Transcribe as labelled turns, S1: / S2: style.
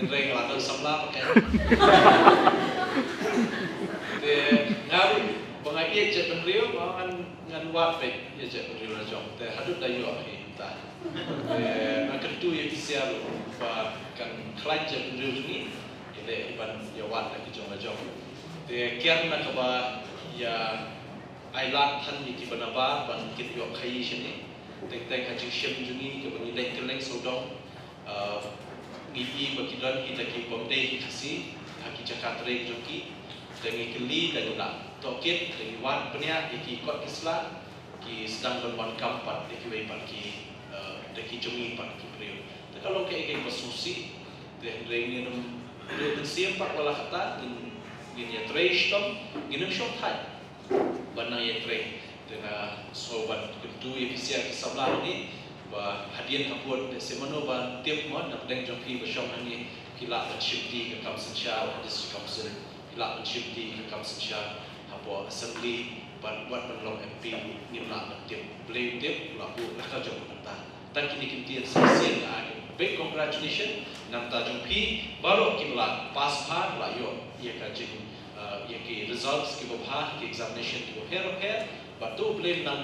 S1: Henry ngelakon samla pakai. Te ngawi bangai ia jet penriu ngan wat pe ia jet penriu na jom. Te hadut dayu ahi ta. Te kedu ia bisa lu ba kan klan jet penriu ni ile iban ya wat lagi jom na jom. Te kian na kaba ya ailat han ni ki banaba ban kit yo khai sini. Te kajing shem juni ke bani lek keleng sodong. Ngipi bakidan kita ki bomdei kasi haki cakatre joki dengan keli dan guna tokit dengan wan penia iki kot Islam ki sedang berwan kampat iki wepan ki deki jumi pan ki priu kalau ke basusi dan rengin dan siapa wala kata gin ya treistom gin short time bana ya tre dengan sobat kedua efisia ki sabla ni ba hadian hapun semano ban tiap mon nak deng joki bersama ni kila bersyuti ke kamsensha district council kila bersyuti ke kamsensha hapo assembly ban buat penlong MP ni nak tiap blame tiap laku nak jom kata dan kini kintian spesial ada big congratulations nam ta jompi baru kimla pass par la yo ye ka jing ye ki results ki bobha ki examination ki bobher batu blame nam